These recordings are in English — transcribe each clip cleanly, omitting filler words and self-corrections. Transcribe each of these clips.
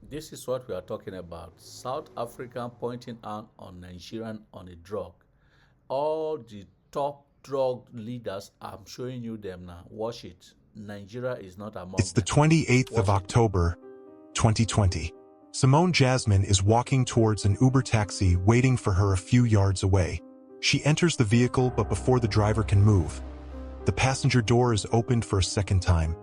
This is what we are talking about. South African pointing out on Nigerian on a drug. All the top drug leaders, I'm showing you them now. Watch it. Nigeria is not among It's the them. 28th of Watch it. October, 2020. Simone Jasmine is walking towards an Uber taxi waiting for her a few yards away. She enters the vehicle, but before the driver can move, the passenger door is opened for a second time.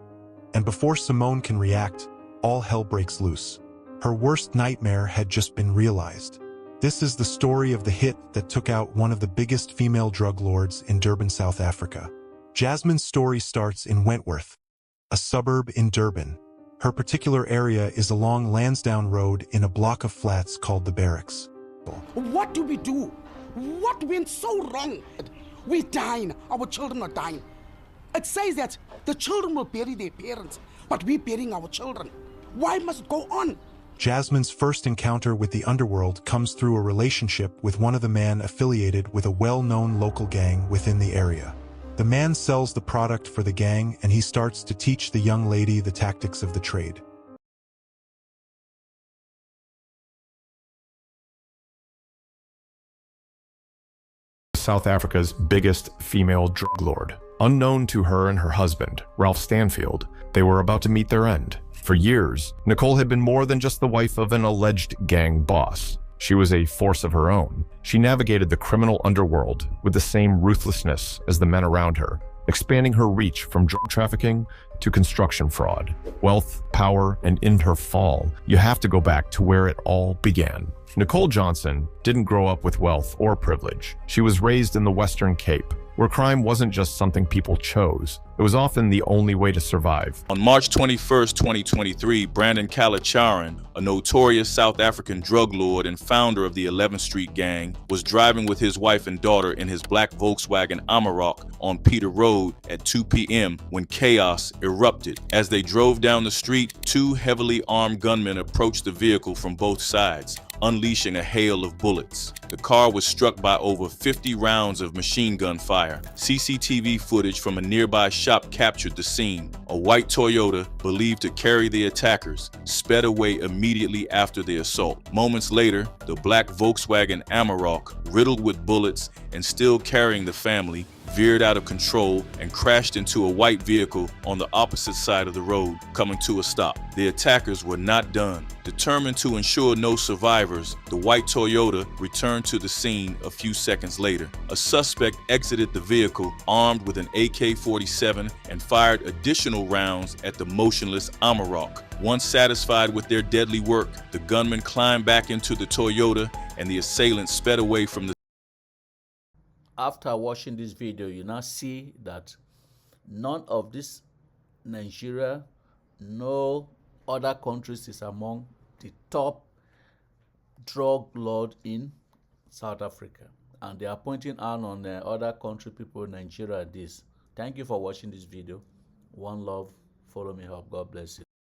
And before Simone can react, all hell breaks loose. Her worst nightmare had just been realized. This is the story of the hit that took out one of the biggest female drug lords in Durban, South Africa. Jasmine's story starts in Wentworth, a suburb in Durban. Her particular area is along Lansdowne Road in a block of flats called the Barracks. What do we do? What went so wrong? We're dying. Our children are dying. It says that the children will bury their parents, but we're burying our children. Why must it go on? Jasmine's first encounter with the underworld comes through a relationship with one of the men affiliated with a well-known local gang within the area. The man sells the product for the gang, and he starts to teach the young lady the tactics of the trade. South Africa's biggest female drug lord. Unknown to her and her husband, Ralph Stanfield, they were about to meet their end. For years, Nicole had been more than just the wife of an alleged gang boss. She was a force of her own. She navigated the criminal underworld with the same ruthlessness as the men around her, expanding her reach from drug trafficking to construction fraud. Wealth, power, and in her fall, you have to go back to where it all began. Nicole Johnson didn't grow up with wealth or privilege. She was raised in the Western Cape, where crime wasn't just something people chose. It was often the only way to survive. On March 21st, 2023, Brandon Kalacharan, a notorious South African drug lord and founder of the 11th Street Gang, was driving with his wife and daughter in his black Volkswagen Amarok on Peter Road at 2 p.m. when chaos erupted. As they drove down the street, two heavily armed gunmen approached the vehicle from both sides, unleashing a hail of bullets. The car was struck by over 50 rounds of machine gun fire. CCTV footage from a nearby shop captured the scene. A white Toyota, believed to carry the attackers, sped away immediately after the assault. Moments later, the black Volkswagen Amarok, riddled with bullets and still carrying the family, veered out of control and crashed into a white vehicle on the opposite side of the road, coming to a stop. The attackers were not done. Determined to ensure no survivors, the white Toyota returned to the scene a few seconds later. A suspect exited the vehicle armed with an AK-47 and fired additional rounds at the motionless Amarok. Once satisfied with their deadly work, the gunman climbed back into the Toyota and the assailant sped away from the After watching this video, you now see that none of this Nigeria, no other countries is among the top drug lord in South Africa. And they are pointing out on other country people, Nigeria, this. Thank you for watching this video. One love. Follow me up. God bless you.